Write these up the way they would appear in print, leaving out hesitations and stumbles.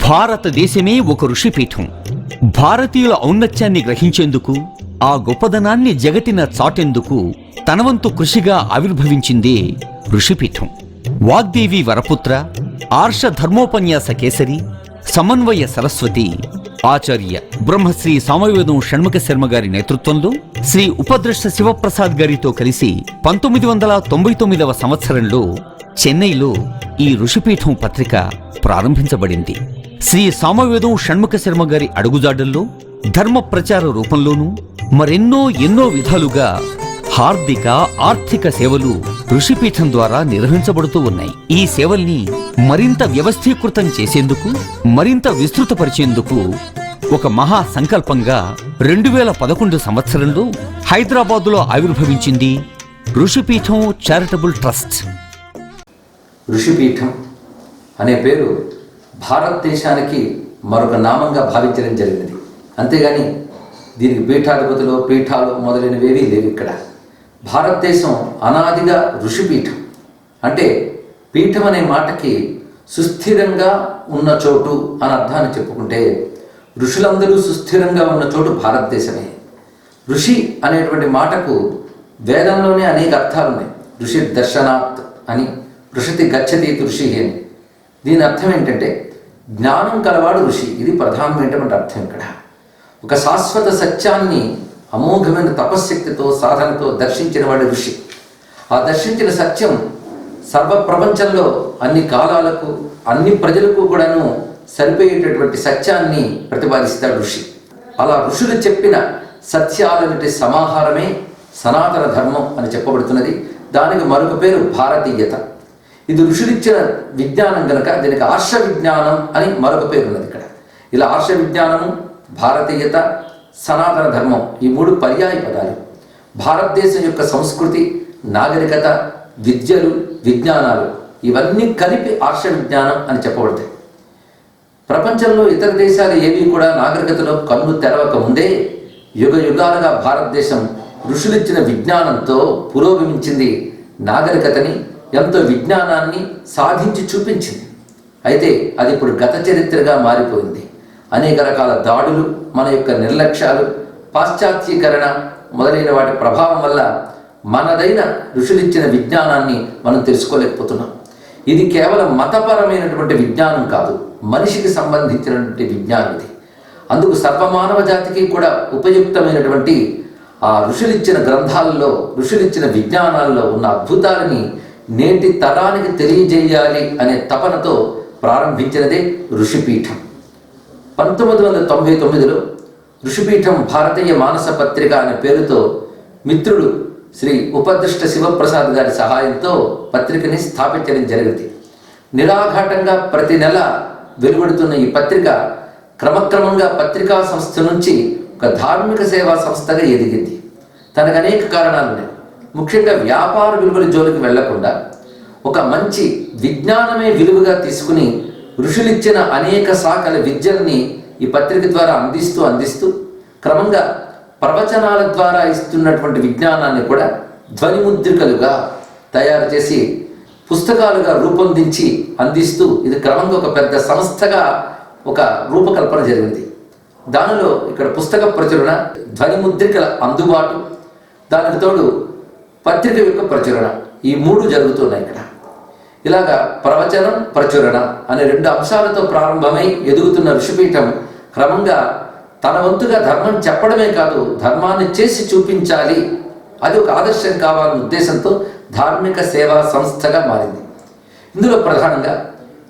భారతదేశమే ఒక ఋషిపీఠం. భారతీయుల ఔన్నత్యాన్ని గ్రహించేందుకు, ఆ గొప్పదనాన్ని జగతిన చాటేందుకు తన వంతు కృషిగా ఆవిర్భవించిందే ఋషిపీఠం. వాగ్దేవి వరపుత్ర, ఆర్ష ధర్మోపన్యాస కేసరి, సమన్వయ సరస్వతి ఆచార్య బ్రహ్మశ్రీ సామవేదం షణ్ముఖ శర్మ గారి నేతృత్వంలో శ్రీ ఉపద్రష్ట శివప్రసాద్ గారితో కలిసి 1999వ సంవత్సరంలో చెన్నైలో ఈ ఋషిపీఠం పత్రిక ప్రారంభించబడింది. శ్రీ సామవేదం షణ్ముఖ శర్మ గారి అడుగుజాడల్లో ధర్మ ప్రచార రూపంలోనూ మరెన్నో విధాలుగా హార్దిక, ఆర్థిక సేవలు ఋషిపీఠం ద్వారా నిర్వహించబడుతూ ఉన్నాయి. ఈ సేవల్ని మరింత వ్యవస్థీకృతం చేసేందుకు, మరింత విస్తృతపరిచేందుకు ఒక మహా సంకల్పంగా 2011 సంవత్సరంలో హైదరాబాదులో ఆవిర్భవించింది ఋషిపీఠం చారిటబుల్ ట్రస్ట్. ఋషిపీఠం అనే పేరు భారతదేశానికి మరొక నామంగా భావించడం జరిగినది. అంతేగాని దీనికి పీఠాధిపతులు, పీఠాలు మొదలైనవేవీ లేవు. ఇక్కడ భారతదేశం అనాదిగా ఋషిపీఠం అంటే పీఠం అనే మాటకి సుస్థిరంగా ఉన్న చోటు అని అర్థాన్ని చెప్పుకుంటే, ఋషులందరూ సుస్థిరంగా ఉన్న చోటు భారతదేశమే. ఋషి అనేటువంటి మాటకు వేదంలోనే అనేక అర్థాలు ఉన్నాయి. ఋషి దర్శనాత్ అని, ఋషతి గచ్చతి ఋషి అని. దీని అర్థం ఏంటంటే జ్ఞానం కలవాడు ఋషి. ఇది ప్రధానమైనటువంటి అర్థం. ఇక్కడ ఒక శాశ్వత సత్యాన్ని అమోఘమైన తపశ్శక్తితో, సాధనతో దర్శించిన వాడు ఋషి. ఆ దర్శించిన సత్యం సర్వ ప్రపంచంలో అన్ని కాలాలకు, అన్ని ప్రజలకు కూడాను సరిపోయేటటువంటి సత్యాన్ని ప్రతిపాదిస్తాడు ఋషి. అలా ఋషులు చెప్పిన సత్యాలన్నిటి సమాహారమే సనాతన ధర్మం అని చెప్పబడుతున్నది. దానికి మరొక పేరు భారతీయత. ఇది ఋషులిచ్చిన విజ్ఞానం కనుక దీనికి ఆర్ష విజ్ఞానం అని మరొక పేరు ఉన్నది. ఇక్కడ ఇలా ఆర్ష విజ్ఞానము, భారతీయత, సనాతన ధర్మం ఈ మూడు పర్యాయ పదాలు. భారతదేశం యొక్క సంస్కృతి, నాగరికత, విద్యలు, విజ్ఞానాలు ఇవన్నీ కలిపి ఆర్ష విజ్ఞానం అని చెప్పబడతాయి. ప్రపంచంలో ఇతర దేశాలు ఏవి కూడా నాగరికతలో కన్ను తెరవక ముందే యుగ యుగాలుగా భారతదేశం ఋషులిచ్చిన విజ్ఞానంతో పురోగమించింది. నాగరికతని, ఎంతో విజ్ఞానాన్ని సాధించి చూపించింది. అయితే అది ఇప్పుడు గత చరిత్రగా మారిపోయింది. అనేక రకాల దాడులు, మన యొక్క నిర్లక్ష్యాలు, పాశ్చాత్యీకరణ మొదలైన వాటి ప్రభావం వల్ల మనదైన ఋషులిచ్చిన విజ్ఞానాన్ని మనం తెలుసుకోలేకపోతున్నాం. ఇది కేవలం మతపరమైనటువంటి విజ్ఞానం కాదు, మనిషికి సంబంధించినటువంటి విజ్ఞానం ఇది. అందుకు సర్వమానవ జాతికి కూడా ఉపయుక్తమైనటువంటి ఆ ఋషులిచ్చిన గ్రంథాల్లో, ఋషులిచ్చిన విజ్ఞానాల్లో ఉన్న అద్భుతాలని నేటి తరానికి తెలియజేయాలి అనే తపనతో ప్రారంభించినదే ఋషిపీఠం. 1999లో ఋషిపీఠం భారతీయ మానస పత్రిక అనే పేరుతో మిత్రుడు శ్రీ ఉపద్రష్ట శివప్రసాద్ గారి సహాయంతో పత్రికని స్థాపించడం జరిగింది. నిరాఘాటంగా ప్రతి నెల వెలువడుతున్న ఈ పత్రిక క్రమక్రమంగా పత్రికా సంస్థ నుంచి ఒక ధార్మిక సేవా సంస్థగా ఎదిగింది. తనకు అనేక కారణాలు ఉన్నాయి. ముఖ్యంగా వ్యాపార విలువల జోలికి వెళ్లకుండా ఒక మంచి విజ్ఞానమే విలువగా తీసుకుని ఋషులిచ్చిన అనేక శాఖల విద్యల్ని ఈ పత్రిక ద్వారా అందిస్తూ క్రమంగా ప్రవచనాల ద్వారా ఇస్తున్నటువంటి విజ్ఞానాన్ని కూడా ధ్వనిముద్రికలుగా తయారు చేసి పుస్తకాలుగా రూపొందించి అందిస్తూ ఇది క్రమంగా ఒక పెద్ద సంస్థగా ఒక రూపకల్పన జరిగింది. దానిలో ఇక్కడ పుస్తక ప్రచురణ, ధ్వనిముద్రికల అందుబాటు, దానికి తోడు పత్రిక యొక్క ప్రచురణ, ఈ మూడు జరుగుతున్నాయి ఇక్కడ. ఇలాగా ప్రవచనం, ప్రచురణ అనే రెండు అంశాలతో ప్రారంభమై ఎదుగుతున్న ఋషిపీఠం క్రమంగా తన వంతుగా ధర్మం చెప్పడమే కాదు, ధర్మాన్ని చేసి చూపించాలి, అది ఒక ఆదర్శం కావాలనే ఉద్దేశంతో ధార్మిక సేవా సంస్థగా మారింది. ఇందులో ప్రధానంగా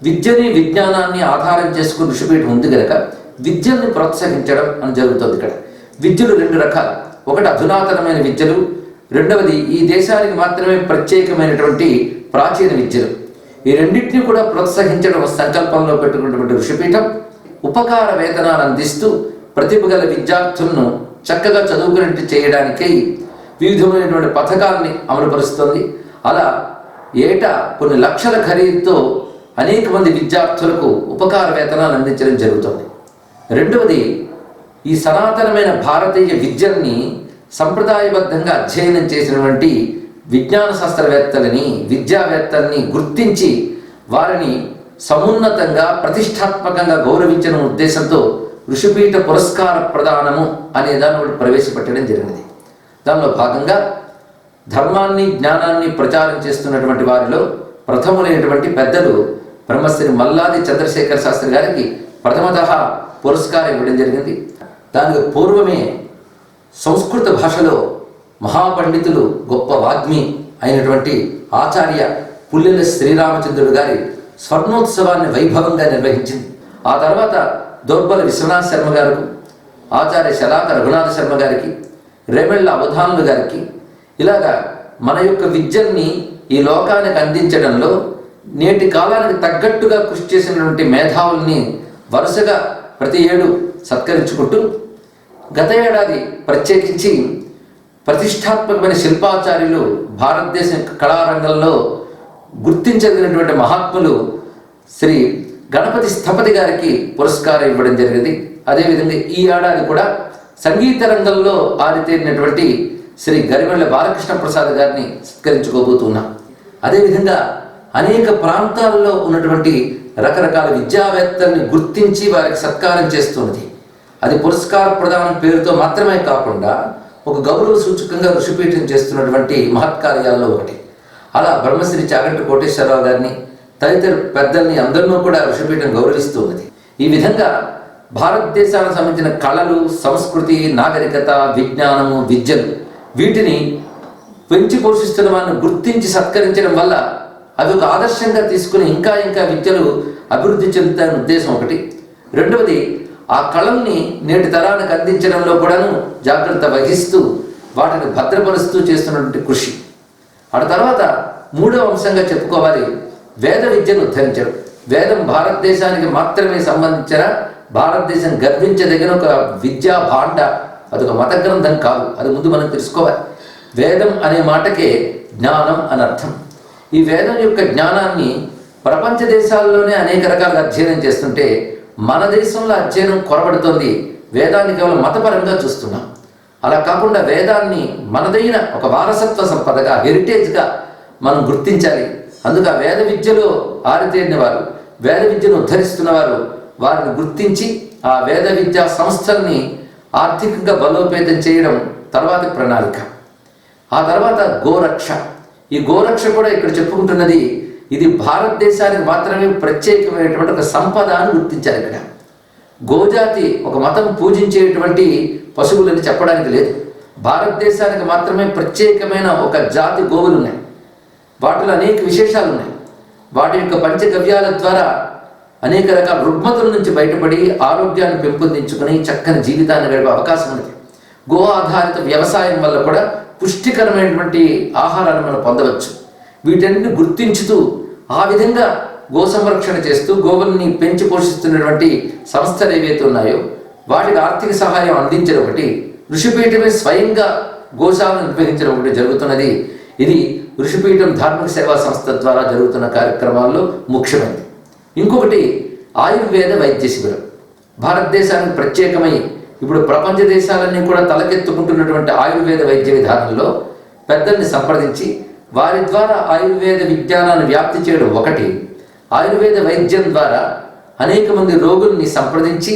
విద్యని, విజ్ఞానాన్ని ఆధారం చేసుకుని ఋషిపీఠం ఉంది కనుక విద్యల్ని ప్రోత్సహించడం అని జరుగుతుంది. ఇక్కడ విద్యలు రెండు రకాలు. ఒకటి అధునాతనమైన విద్యలు, రెండవది ఈ దేశానికి మాత్రమే ప్రత్యేకమైనటువంటి ప్రాచీన విద్యలు. ఈ రెండింటినీ కూడా ప్రోత్సహించడం సంకల్పంలో పెట్టుకున్నటువంటి ఋషిపీఠం ఉపకార వేతనాలు అందిస్తూ ప్రతిభ గల విద్యార్థులను చక్కగా చదువుకునేట్టు చేయడానికై వివిధమైనటువంటి పథకాలని అమలుపరుస్తుంది. అలా ఏటా కొన్ని లక్షల ఖరీదుతో అనేక మంది విద్యార్థులకు ఉపకార వేతనాలు అందించడం జరుగుతుంది. రెండవది ఈ సనాతనమైన భారతీయ విద్యల్ని సంప్రదాయబద్ధంగా అధ్యయనం చేసినటువంటి విజ్ఞాన శాస్త్రవేత్తలని, విద్యావేత్తల్ని గుర్తించి వారిని సమున్నతంగా ప్రతిష్టాత్మకంగా గౌరవించిన ఉద్దేశంతో ఋషిపీఠ పురస్కార ప్రదానము అనే దాన్ని ఒకటి ప్రవేశపెట్టడం జరిగినది. దానిలో భాగంగా ధర్మాన్ని జ్ఞానాన్ని ప్రచారం చేస్తున్నటువంటి వారిలో ప్రథములైనటువంటి పెద్దలు బ్రహ్మశ్రీ మల్లాది చంద్రశేఖర శాస్త్రి గారికి ప్రథమతః పురస్కారం ఇవ్వడం జరిగింది. దానికి పూర్వమే సంస్కృత భాషలో మహాపండితులు గొప్ప వాగ్మి అయినటువంటి ఆచార్య పుల్లెల శ్రీరామచంద్రుడు గారి స్వర్ణోత్సవాన్ని వైభవంగా నిర్వహించింది. ఆ తర్వాత దోర్బల విశ్వనాథ శర్మ గారికి, ఆచార్య శలాక రఘునాథ శర్మ గారికి, రేమెళ్ళ అవధానులు గారికి, ఇలాగా మన యొక్క విద్యల్ని ఈ లోకానికి అందించడంలో నేటి కాలానికి తగ్గట్టుగా కృషి చేసినటువంటి మేధావుల్ని వరుసగా ప్రతి ఏడు సత్కరించుకుంటూ గత ఏడాది ప్రత్యేకించి ప్రతిష్టాత్మకమైన శిల్పాచార్యులు భారతదేశ కళారంగంలో గుర్తించదగినటువంటి మహాత్ములు శ్రీ గణపతి స్థపతి గారికి పురస్కారం ఇవ్వడం జరిగింది. అదేవిధంగా ఈ ఏడాది కూడా సంగీత రంగంలో ఆరితేరినటువంటి శ్రీ గరిమెళ్ళ బాలకృష్ణ ప్రసాద్ గారిని సత్కరించుకోబోతున్నాం. అదేవిధంగా అనేక ప్రాంతాల్లో ఉన్నటువంటి రకరకాల విద్యావేత్తల్ని గుర్తించి వారికి సత్కారం చేస్తున్నది. అది పురస్కార ప్రదానం పేరుతో మాత్రమే కాకుండా ఒక గౌరవ సూచకంగా ఋషిపీఠం చేస్తున్నటువంటి మహత్కార్యాల్లో ఒకటి. అలా బ్రహ్మశ్రీ చాగంటి కోటేశ్వరరావు గారిని తదితర పెద్దల్ని అందరినూ కూడా ఋషిపీఠం గౌరవిస్తూ ఉన్నది. ఈ విధంగా భారతదేశానికి సంబంధించిన కళలు, సంస్కృతి, నాగరికత, విజ్ఞానము, విద్యలు వీటిని పెంచి పోషిస్తున్న వారిని గుర్తించి సత్కరించడం వల్ల అవి ఒక ఆదర్శంగా తీసుకుని ఇంకా ఇంకా విద్యలు అభివృద్ధి చెందుతాయనే ఉద్దేశం ఒకటి. రెండవది, ఆ కళల్ని నేటి తరానికి అందించడంలో కూడాను జాగ్రత్త వహిస్తూ వాటిని భద్రపరుస్తూ చేస్తున్నటువంటి కృషి. ఆ తర్వాత మూడవ అంశంగా చెప్పుకోవాలి వేద విద్యను ఉద్ధరించడం. వేదం భారతదేశానికి మాత్రమే సంబంధించిన, భారతదేశం గర్వించదగిన ఒక విద్యా భాండ, అదొక మత గ్రంథం కాదు. అది ముందు మనం తెలుసుకోవాలి. వేదం అనే మాటకే జ్ఞానం అని అర్థం. ఈ వేదం యొక్క జ్ఞానాన్ని ప్రపంచ దేశాల్లోనే అనేక రకాలుగా అధ్యయనం చేస్తుంటే మన దేశంలో అధ్యయనం కొరబడుతోంది. వేదాన్ని కేవలం మతపరంగా చూస్తున్నాం. అలా కాకుండా వేదాన్ని మనదైన ఒక వారసత్వ సంపదగా, హెరిటేజ్గా మనం గుర్తించాలి. అందుకు ఆ వేద విద్యలో ఆరితేరిన వారు, వేద విద్యను ఉద్ధరిస్తున్న వారు, వారిని గుర్తించి ఆ వేద విద్యా సంస్థల్ని ఆర్థికంగా బలోపేతం చేయడం తర్వాతి ప్రణాళిక. ఆ తర్వాత గోరక్ష. ఈ గోరక్ష కూడా ఇక్కడ చెప్పుకుంటున్నది ఇది భారతదేశానికి మాత్రమే ప్రత్యేకమైనటువంటి ఒక సంపద అని గుర్తించారు. ఇక్కడ గోజాతి ఒక మతం పూజించేటువంటి పశువులని చెప్పడానికి లేదు. భారతదేశానికి మాత్రమే ప్రత్యేకమైన ఒక జాతి గోవులు ఉన్నాయి. వాటిలో అనేక విశేషాలు ఉన్నాయి. వాటి యొక్క పంచగవ్యాల ద్వారా అనేక రకాల రుగ్మతుల నుంచి బయటపడి ఆరోగ్యాన్ని పెంపొందించుకుని చక్కని జీవితాన్ని గడిపే అవకాశం ఉంది. గో ఆధారిత వ్యవసాయం వల్ల కూడా పుష్టికరమైనటువంటి ఆహారాన్ని మనం పొందవచ్చు. వీటన్నిటిని గుర్తించుతూ ఆ విధంగా గో సంరక్షణ చేస్తూ గోవుల్ని పెంచి పోషిస్తున్నటువంటి సంస్థలు ఏవైతే ఉన్నాయో వాటికి ఆర్థిక సహాయం అందించడం ఒకటి, ఋషిపీఠమే స్వయంగా గోశాలను నిర్వహించడం ఒకటి జరుగుతున్నది. ఇది ఋషిపీఠం ధార్మిక సేవా సంస్థ ద్వారా జరుగుతున్న కార్యక్రమాల్లో ముఖ్యమైనది. ఇంకొకటి ఆయుర్వేద వైద్య శిబిరం. భారతదేశానికి ప్రత్యేకమై ఇప్పుడు ప్రపంచ దేశాలన్నీ కూడా తలకెత్తుకుంటున్నటువంటి ఆయుర్వేద వైద్య విధానంలో పెద్దల్ని సంప్రదించి వారి ద్వారా ఆయుర్వేద విజ్ఞానాన్ని వ్యాప్తి చేయడం ఒకటి, ఆయుర్వేద వైద్యం ద్వారా అనేక మంది రోగుల్ని సంప్రదించి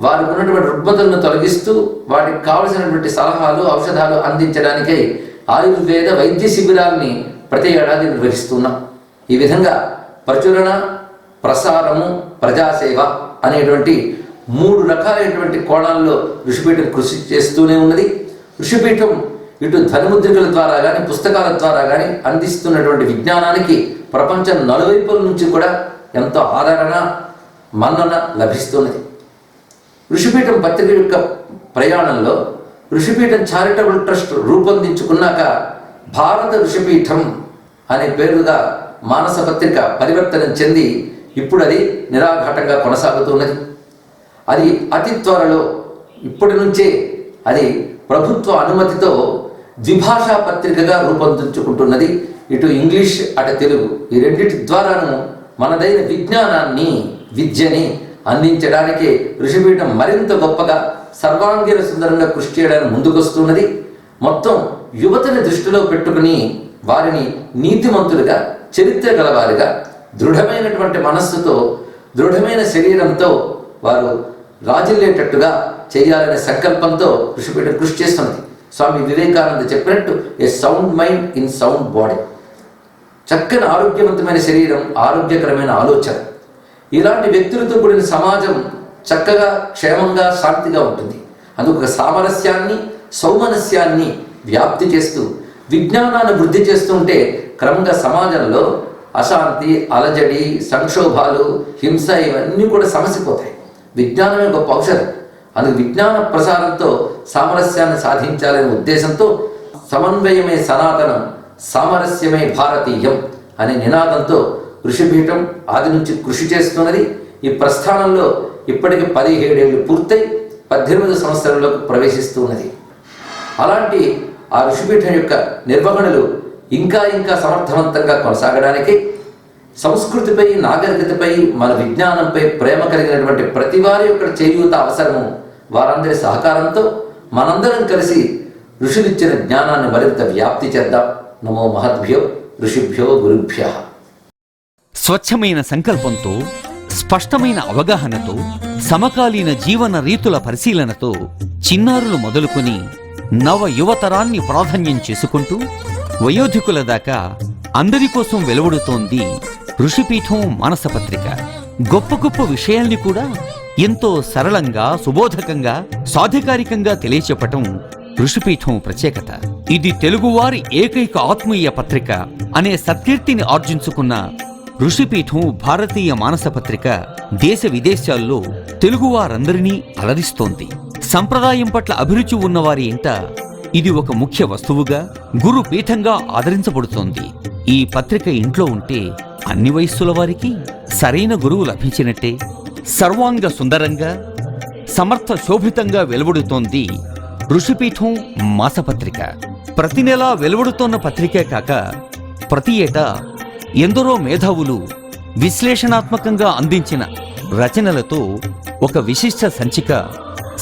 వారికి ఉన్నటువంటి రుగ్మతలను తొలగిస్తూ వాటికి కావలసినటువంటి సలహాలు, ఔషధాలు అందించడానికై ఆయుర్వేద వైద్య శిబిరాల్ని ప్రతి ఏడాది నిర్వహిస్తున్నాం. ఈ విధంగా ప్రచురణ, ప్రసారము, ప్రజాసేవ అనేటువంటి 3 రకాలైనటువంటి కోణాల్లో ఋషిపీఠం కృషి చేస్తూనే ఉన్నది. ఋషిపీఠం ఇటు ధ్వనిముద్రికల ద్వారా కానీ, పుస్తకాల ద్వారా కానీ అందిస్తున్నటువంటి విజ్ఞానానికి ప్రపంచం నలువైపుల నుంచి కూడా ఎంతో ఆదరణ, మన్నన లభిస్తున్నది. ఋషిపీఠం పత్రిక యొక్క ప్రయాణంలో ఋషిపీఠం చారిటబుల్ ట్రస్ట్ రూపొందించుకున్నాక భారత ఋషిపీఠం అనే పేరుగా మానస పత్రిక పరివర్తనం చెంది ఇప్పుడు అది నిరాఘాటంగా కొనసాగుతున్నది. అది అతి త్వరలో ఇప్పటి నుంచే అది ప్రభుత్వ అనుమతితో ద్విభాషా పత్రికగా రూపొందించుకుంటున్నది. ఇటు ఇంగ్లీష్, అటు తెలుగు, ఈ రెండింటి ద్వారాను మనదైన విజ్ఞానాన్ని, విద్యని అందించడానికి ఋషిపీఠం మరింత గొప్పగా, సర్వాంగీణ సుందరంగా కృషి చేయడానికి ముందుకొస్తున్నది. మొత్తం యువతని దృష్టిలో పెట్టుకుని వారిని నీతిమంతులుగా, చరిత్ర గలవారిగా, దృఢమైనటువంటి మనస్సుతో, దృఢమైన శరీరంతో వారు రాజిల్లేటట్టుగా చేయాలనే సంకల్పంతో ఋషిపీఠం కృషి చేస్తున్నది. స్వామి వివేకానంద చెప్పినట్టు a sound mind in sound body. చక్కని ఆరోగ్యవంతమైన శరీరం, ఆరోగ్యకరమైన ఆలోచన. ఇలాంటి వ్యక్తులతో కూడిన సమాజం చక్కగా, క్షేమంగా, శాంతిగా ఉంటుంది. అందుకు ఒక సామరస్యాన్ని, సౌమనస్యాన్ని వ్యాప్తి చేస్తూ విజ్ఞానాన్ని వృద్ధి చేస్తూ ఉంటే క్రమంగా సమాజంలో అశాంతి, అలజడి, సంక్షోభాలు, హింస ఇవన్నీ కూడా సమసిపోతాయి. విజ్ఞానమే గొప్ప ఔషధం. అందుకు విజ్ఞాన ప్రసారంతో సామరస్యాన్ని సాధించాలనే ఉద్దేశంతో సమన్వయమే సనాతనం, సామరస్యమే భారతీయం అనే నినాదంతో ఋషిపీఠం ఆది నుంచి కృషి చేస్తున్నది. ఈ ప్రస్థానంలో ఇప్పటికి 17 ఏళ్ళు పూర్తయి 18 సంవత్సరంలోకి ప్రవేశిస్తున్నది. అలాంటి ఆ ఋషిపీఠం యొక్క నిర్వహణలు ఇంకా ఇంకా సమర్థవంతంగా కొనసాగడానికి సంస్కృతిపై, నాగరికతపై, మన విజ్ఞానంపై ప్రేమ కలిగినటువంటి ప్రతి వారి యొక్క చేయూత అవసరము. వారందరి సహకారంతో మనందరం కలిసి ఋషులిచ్చిన జ్ఞానాన్ని మరింత వ్యాప్తి చేద్దాం. నమో మహద్భ్యో ఋషిభ్యో గురుభ్యః. స్వచ్ఛమైన సంకల్పంతో, స్పష్టమైన అవగాహనతో, సమకాలీన జీవన రీతుల పరిశీలనతో చిన్నారులు మొదలుకొని నవ యువతరాన్ని ప్రాధాన్యం చేసుకుంటూ వయోధికుల దాకా అందరి కోసం వెలువడుతోంది ఋషిపీఠం మానసపత్రిక. గొప్ప గొప్ప విషయాల్ని కూడా ఎంతో సరళంగా, సుబోధకంగా, సాధికారికంగా తెలియచెప్పటం ఋషిపీఠం ప్రత్యేకత. ఇది తెలుగువారి ఏకైక ఆత్మీయ పత్రిక అనే సత్కీర్తిని ఆర్జించుకున్న ఋషిపీఠం భారతీయ మానసపత్రిక దేశ విదేశాల్లో తెలుగువారందరినీ అలరిస్తోంది. సంప్రదాయం పట్ల అభిరుచి ఉన్నవారి ఇంట ఇది ఒక ముఖ్య వస్తువుగా, గురు పీఠంగా ఆదరించబడుతోంది. ఈ పత్రిక ఇంట్లో ఉంటే అన్ని వయస్సుల వారికి సరైన గురువు లభించినట్టే. సర్వాంగ సుందరంగా, సమర్థ శోభితంగా వెలువడుతోంది ఋషిపీఠం మాసపత్రిక. ప్రతి నెలా వెలువడుతోన్న పత్రికే కాక ప్రతి ఏటా ఎందరో మేధావులు విశ్లేషణాత్మకంగా అందించిన రచనలతో ఒక విశిష్ట సంచిక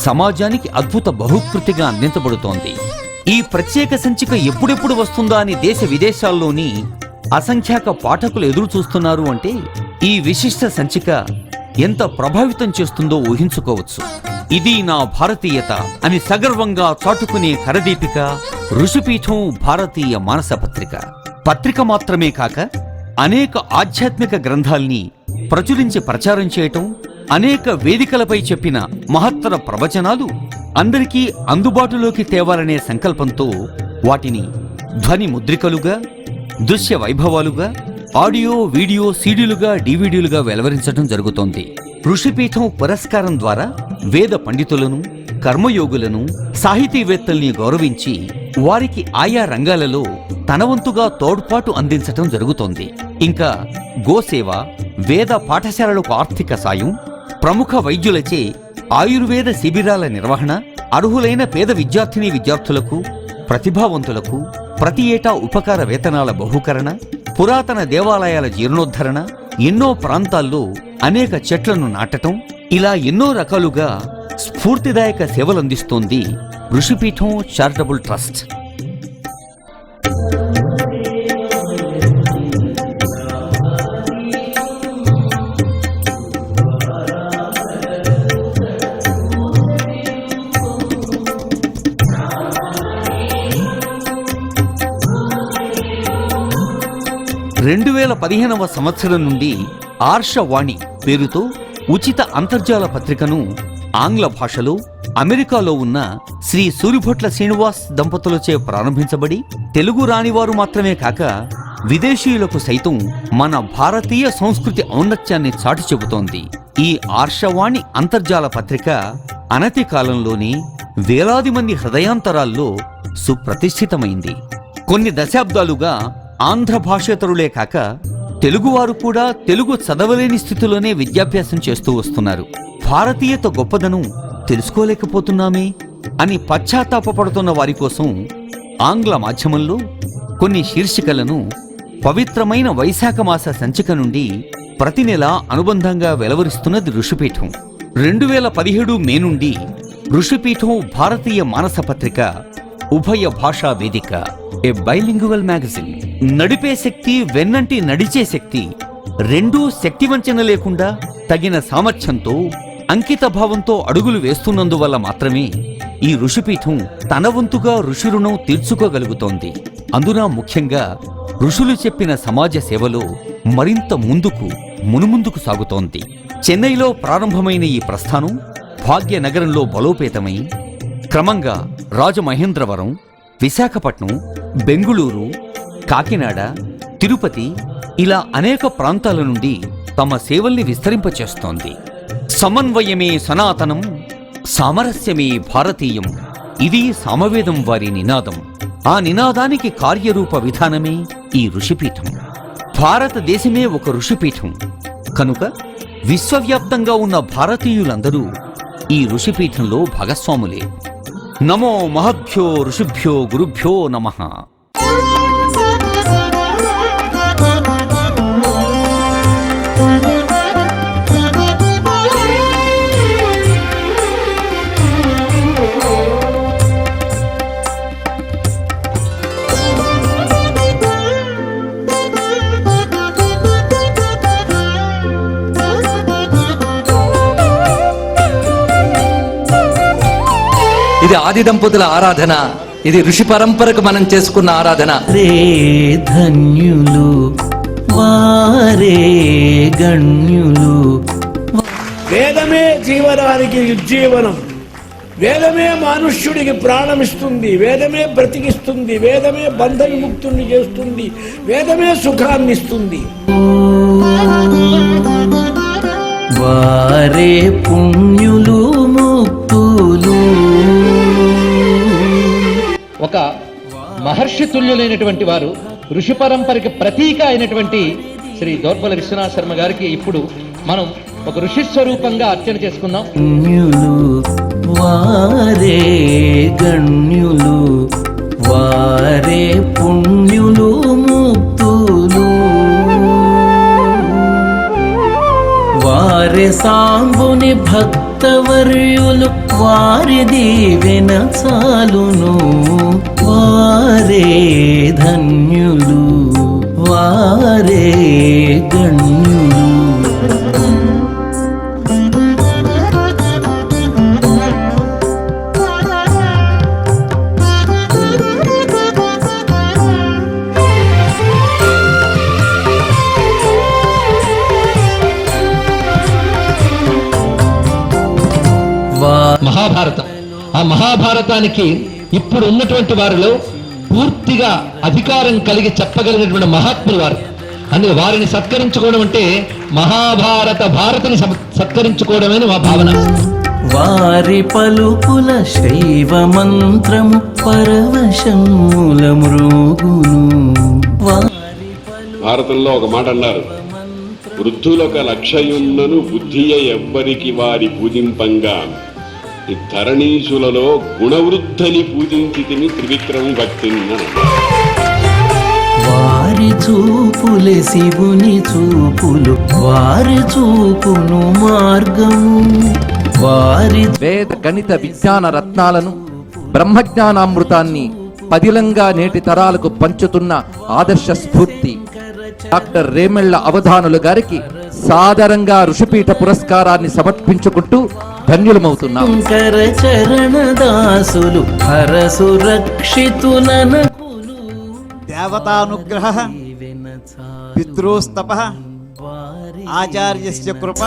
సమాజానికి అద్భుత బహుకృతిగా అందించబడుతోంది. ఈ ప్రత్యేక సంచిక ఎప్పుడెప్పుడు వస్తుందా అని దేశ విదేశాల్లోని అసంఖ్యాక పాఠకులు ఎదురు చూస్తున్నారు అంటే ఈ విశిష్ట సంచిక ఎంత ప్రభావితం చేస్తుందో ఊహించుకోవచ్చు. ఇది నా భారతీయత అని సగర్వంగా చాటుకునే కరదీపిక ఋషిపీఠం భారతీయ మానస పత్రిక. పత్రిక మాత్రమే కాక అనేక ఆధ్యాత్మిక గ్రంథాల్ని ప్రచురించి ప్రచారం చేయటం, అనేక వేదికలపై చెప్పిన మహత్తర ప్రవచనాలు అందరికీ అందుబాటులోకి తేవాలనే సంకల్పంతో వాటిని ధ్వని ముద్రికలుగా, దృశ్య వైభవాలుగా, ఆడియో, వీడియో, సీడీలుగా, డివిడీలుగా వెలువరించడం జరుగుతోంది. ఋషిపీఠం పురస్కారం ద్వారా వేద పండితులను, కర్మయోగులను, సాహితీవేత్తల్ని గౌరవించి వారికి ఆయా రంగాలలో తనవంతుగా తోడ్పాటు అందించటం జరుగుతోంది. ఇంకా గోసేవ, వేద పాఠశాలలకు ఆర్థిక సాయం, ప్రముఖ వైద్యులచే ఆయుర్వేద శిబిరాల నిర్వహణ, అర్హులైన పేద విద్యార్థినీ విద్యార్థులకు, ప్రతిభావంతులకు ప్రతి ఏటా ఉపకార వేతనాల బహూకరణ, పురాతన దేవాలయాల జీర్ణోద్ధరణ, ఎన్నో ప్రాంతాల్లో అనేక చెట్లను నాటటం, ఇలా ఎన్నో రకాలుగా స్ఫూర్తిదాయక సేవలందిస్తోంది ఋషిపీఠం చారిటబుల్ ట్రస్ట్. సంవత్సరం నుండి ఆర్షవాణి పేరుతో ఉచిత అంతర్జాల పత్రికను ఆంగ్ల భాషలో అమెరికాలో ఉన్న శ్రీ సూరిభొట్ల శ్రీనివాస్ దంపతులచే ప్రారంభించబడి తెలుగు రానివారు మాత్రమే కాక విదేశీయులకు సైతం మన భారతీయ సంస్కృతి ఔన్నత్యాన్ని చాటి చెబుతోంది. ఈ ఆర్షవాణి అంతర్జాల పత్రిక అనతి కాలంలోనే వేలాది మంది హృదయాంతరాల్లో సుప్రతిష్ఠితమైంది. కొన్ని దశాబ్దాలుగా ఆంధ్ర భాషేతరులే కాక తెలుగువారు కూడా తెలుగు చదవలేని స్థితిలోనే విద్యాభ్యాసం చేస్తూ వస్తున్నారు. భారతీయత గొప్పదనం తెలుసుకోలేకపోతున్నామే అని పశ్చాత్తాపపడుతున్న వారి కోసం ఆంగ్ల మాధ్యమంలో కొన్ని శీర్షికలను పవిత్రమైన వైశాఖ మాస సంచిక నుండి ప్రతి నెల అనుబంధంగా వెలువరిస్తున్నది ఋషిపీఠం. 2017 మే నుండి ఋషిపీఠం భారతీయ మానస పత్రిక ఉభయ భాషా వేదిక, ఏ బైలింగువల్ మ్యాగజిన్. నడిపే శక్తి, వెన్నంటి నడిచే శక్తి రెండూ శక్తివంచన లేకుండా తగిన సామర్థ్యంతో అంకిత భావంతో అడుగులు వేస్తున్నందువల్ల మాత్రమే ఈ ఋషిపీఠం తన వంతుగా ఋషి రుణం తీర్చుకోగలుగుతోంది. అందున ముఖ్యంగా ఋషులు చెప్పిన సమాజ సేవలో మరింత మునుముందుకు సాగుతోంది. చెన్నైలో ప్రారంభమైన ఈ ప్రస్థానం భాగ్యనగరంలో బలోపేతమై క్రమంగా రాజమహేంద్రవరం, విశాఖపట్నం, బెంగుళూరు, కాకినాడ, తిరుపతి ఇలా అనేక ప్రాంతాల నుండి తమ సేవల్ని విస్తరింపచేస్తోంది. సమన్వయమే సనాతనం, సామరస్యమే భారతీయం, ఇది సామవేదం వారి నినాదం. ఆ నినాదానికి కార్యరూప విధానమే ఈ ఋషిపీఠం. భారతదేశమే ఒక ఋషిపీఠం కనుక విశ్వవ్యాప్తంగా ఉన్న భారతీయులందరూ ఈ ఋషిపీఠంలో భాగస్వాములే. నమో మహద్భ్యో ఋషిభ్యో గురుభ్యో నమః. ఇది ఆది దంపతుల ఆరాధన. ఇది ఋషి పరంపరకు మనం చేసుకున్న ఆరాధన. రే ధన్యులు వారే గణ్యులు. వేదమే జీవనానికి ఉజ్జీవనం. వేదమే మనుష్యుడికి ప్రాణమిస్తుంది. వేదమే బ్రతికిస్తుంది. వేదమే బంధ విముక్తుల్ని చేస్తుంది. వేదమే సుఖాన్ని ఇస్తుంది. వారే పుణ్యులు ముక్తులు. ఒక మహర్షి తుల్యులైనటువంటి వారు, ఋషి పరంపరకి ప్రతీక అయినటువంటి శ్రీ దోర్బల విశ్వనాథ శర్మ గారికి ఇప్పుడు మనం ఒక ఋషి స్వరూపంగా అర్చన చేసుకుందాం. పుణ్యులు వారే గణ్యులు, వారే పుణ్యులు ముక్తులు. వారే సాంబుని భక్తవర్యులు, వారి దీవెన చాలును. వారే ధన్యులు వారే గణ్యులు. మహాభారతం. ఆ మహాభారతానికి ఇప్పుడు ఉన్నటువంటి వారిలో పూర్తిగా అధికారం కలిగి చెప్పగలిగినటువంటి మహాత్ములు వారు. అందుకే వారిని సత్కరించుకోవడం అంటే మహాభారత భారతిని సత్కరించుకోవడమని మా భావన. వారి పలుకుల శైవ మంత్రము పరవశముల మృగును. భారతంలో ఒక మాట అన్నారు, వృద్ధులొక లక్షయున్నను బుద్ధియ ఎవ్వరికి వారి పూజింపంగా ఈ ధరణీసులలో గుణవృద్ధని పూజించితిని త్రివిక్రమ భక్తిని. వారి చూపులే శివుని చూపులు, వారి చూపును మార్గము. వారి వేద గణిత విజ్ఞాన రత్నాలను, బ్రహ్మజ్ఞానామృతాన్ని పదిలంగా నేటి తరాలకు పంచుతున్న ఆదర్శ స్ఫూర్తి డాక్టర్ రేమెళ్ల అవధానులు గారికి సాదరంగా ఋషిపీఠ పురస్కారాన్ని సమర్పించుకుంటూ ధన్యులమవుతున్నాం. శంకర చరణ దాసులు హరసురక్షితులనకులు. దేవతానుగ్రహ పితృస్తప ఆచార్యస్య కృప.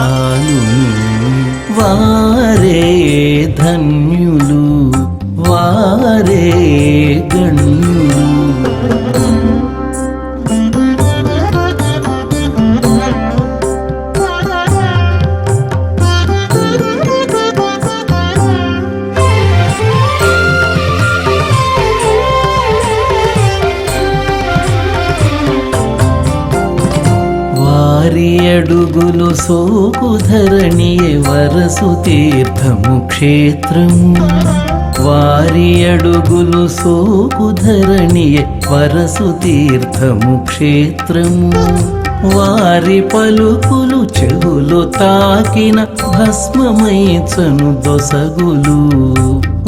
వారే ధన్యులు వారే గణ్యులు. వారి అడుగులు సోకు ధరణియే వరసు తీర్థము క్షేత్రము. వారి అడుగులు సోకు ధరణియే వరసు తీర్థము క్షేత్రము. వారి పలుకులు చెవులు తాకిన భస్మమైచను దొసగులు.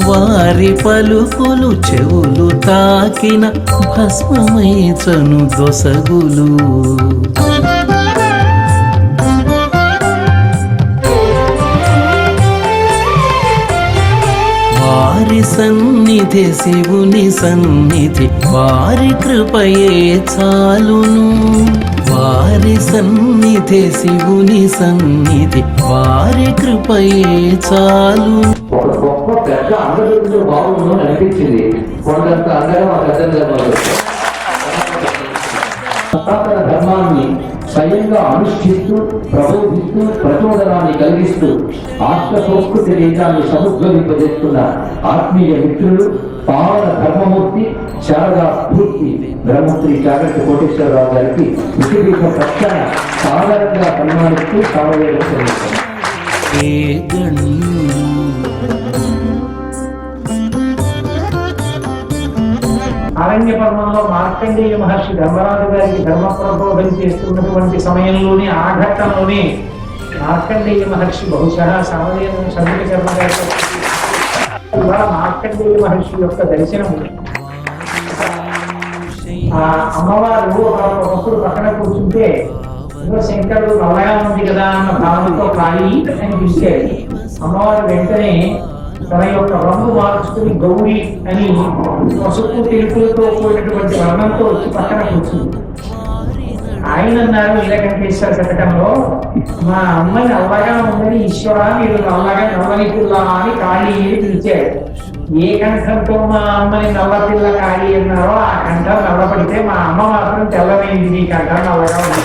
వారి పలుకులు చెవులు తాకిన భస్మమైచను దొసగులు. వారి సన్నిధి శివుని సన్నిధి వారి కృపయే చాలును. వారి సన్నిధి శివుని సన్నిధి వారి కృపయే చాలు. ఒక గొప్ప పెద్ద అందరిలో బాగుందని అనిపించింది. కొండంత అందరం ఆ పెద్ద సనాతన ధర్మాన్ని స్వయంగా అనుష్ఠిస్తూ ప్రబోధిస్తూ ప్రచోదనాన్ని కలిగిస్తూ ఆత్మసంస్కృతి దేశాన్ని సముద్రవింపజేస్తున్న ఆత్మీయ మిత్రులు పావన ధర్మమూర్తి శారదా స్ఫూర్తి బ్రహ్మశ్రీ జాగ్రత్త కోటేశ్వరరావు గారికి విషయపీఠం పక్షాన సాధారణంగా సన్మానిస్తూ సావవేదం అరణ్య పర్వంలో మార్కండేయ మహర్షి ధర్మరాజు గారికి ధర్మ ప్రబోధం చేస్తున్నటువంటి సమయంలోనే ఆ ఘట్టంలోనే మార్కండేయ మహర్షి బహుశా సామవేదం చంద్ర శర్మ గారితో మార్కండేయ మహర్షి యొక్క దర్శనం. ఆ అమ్మవారు ఒకప్పుడు పక్కన కూర్చుంటే శంకరుడు నల్లగా ఉంది కదా అన్న భావంతో కాళీ అని పిలిచాడు. అమ్మవారు వెంటనే తన యొక్క రంగు మార్చుకుని గౌరీ అని పసుపు తెలుపులతో కూడినటువంటి వర్ణంతో వచ్చి పక్కన కూర్చుంది. ఆయన అన్నారు నీలకంఠేశ్వర శతకంలో, మా అమ్మని నల్లగా ఉందని ఈశ్వర మీరు నల్లగా నల్లని పిల్ల అని కాళీ అని పిలిచాడు. ఏ కంఠంతో మా అమ్మని నల్ల పిల్ల కాళీ అన్నారో ఆ కంఠం నల్లపడితే మా అమ్మ మాత్రం తెల్లమైంది, నీ కంఠం నల్లగా ఉంది.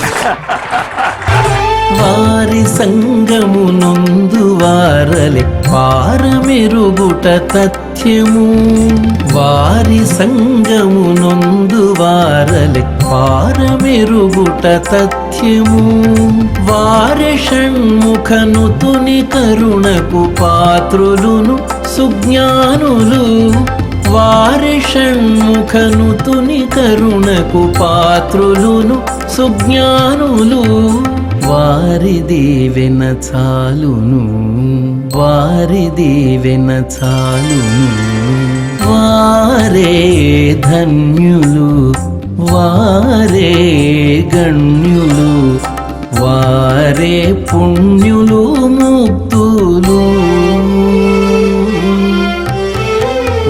వారి సంగము నొందు వారలే పారమెరుగుట తథ్యము. వారి సంగము నొందు వారలే పారమెరుగుట తథ్యము. వారి షణ్ముఖను తుని కరుణకు పాత్రులును సుజ్ఞానులు. వారి షణ్ముఖను తుని కరుణకు పాత్రులును సుజ్ఞానులు. వారి దీవెన చాలును, వారి దీవెన చాలును. వారే ధన్యులు, వారే గణ్యులు, వారే పుణ్యులు ముక్తులు.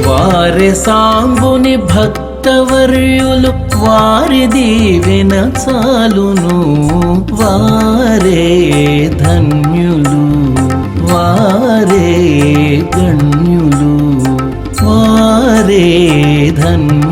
వారే సాంబుని భక్తవర్యులు, వారి దీవెన చాలును. వారే ధన్యులు, వారే గణ్యులు, వారే ధన్యులు.